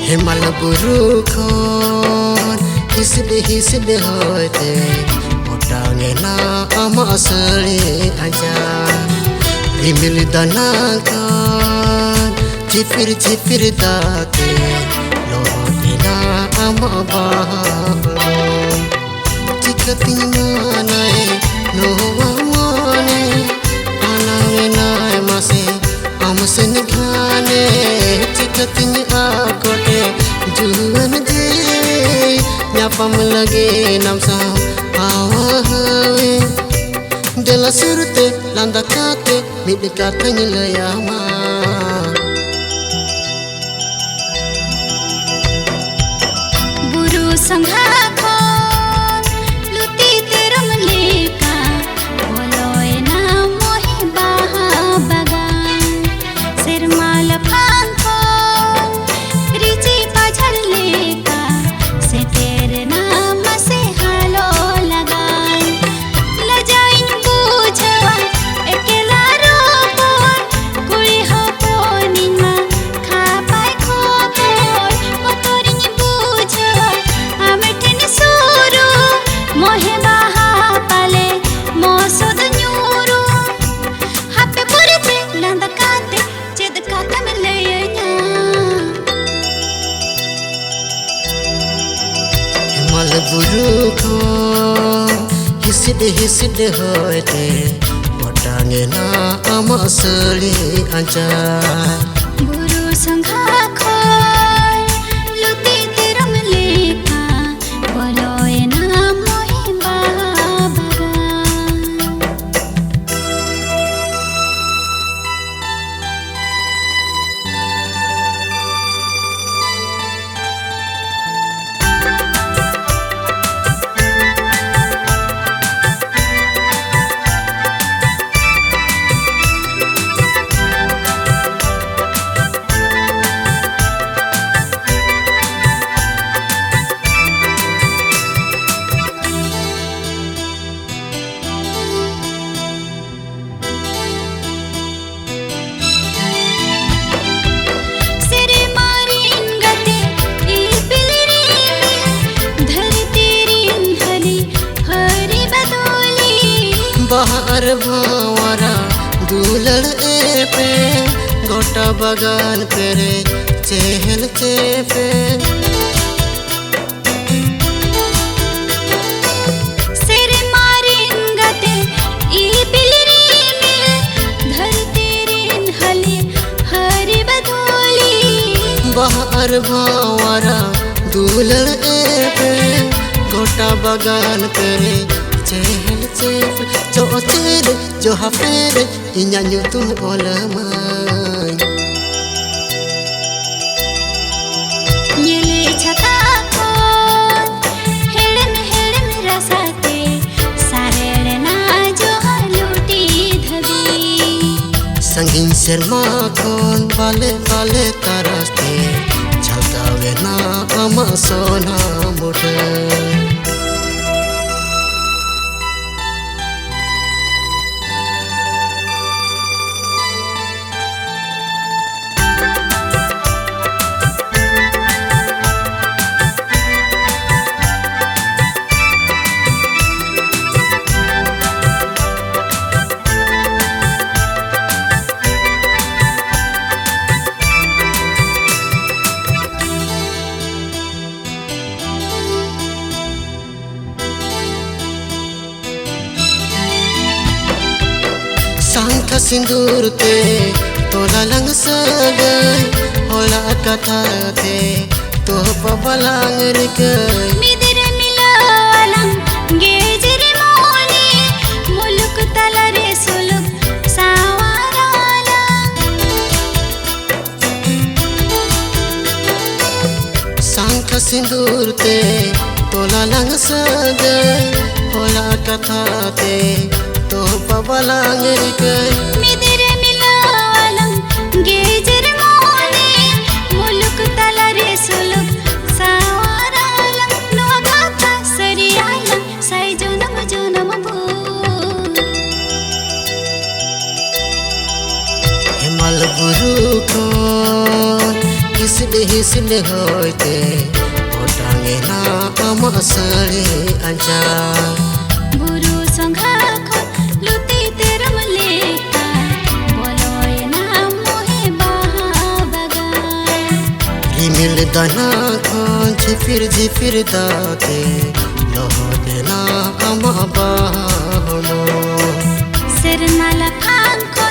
हेमल बुरु खन हिसद होते ओटांगेना आमा सळे आजा रिमिल दनाkan झिपिर दाते लोटेना आमा बाहम चिकतिन मानाए नोवा माने आनावेनाय मासे आमसेन घाने चिकतिन आकोटे जुवन जे nyapam lagi namsa awahawe dela surte landa kate midika tanyilayama buru sangha khon luti teram leka boloy na mohi baha bagan sirmal phang khon richi pajhar leka seter naam se halo lagan lajain bujhawa ekela ropon kuli hoponin ma khapai khopor motorin bujhawa ametin suru mohe baha pale mosod nyuru hape purite landa kate ched kata milayanya Hemal बुरु खन हिसद होते ओटांगेना आमा सळे आजा buru sangha khon luti teram leka boloy na mohi baha bagan sere marin gate ipilri dharti rin hali hari badoli बाहर भावरा दुलड़ ए पे गोटा बगान पेरे चहल चेपे sere marin gate ipilri dharti rin hali hari badoli बाहर भावरा दुलड़ ए पे गोटा बगान पेरे चहल चेपे जो तेरे जो हफेरे इन्या nyutum olamai nyele chata khon hedem rasate sarele na jo luti dhabi संगीन शर्मा कौन बाले बाले तरसते छलकावे ना आमा सोना Muthe Sangka sindur te tola lang sagai hola kata te to pabalang rikai midire milalang gejre moni muluk talare suluk sawarala Sangka sindur te tola lang sagai hola kata te to pabalang rikai midire milalang gejre moni muluk talare suluk sawarala no gata sariyala sai jonam bu Hemal बुरु खन हिसले होते ओटांगे ना आमा साड़ी अंजा बुरु संघा खो लुती तेरम लेका बोलोय ना मोहे बहा बगा रिमिल दाना खान झिफिर दाते लोहो देना आमा बाहमो सिरमाला खान खो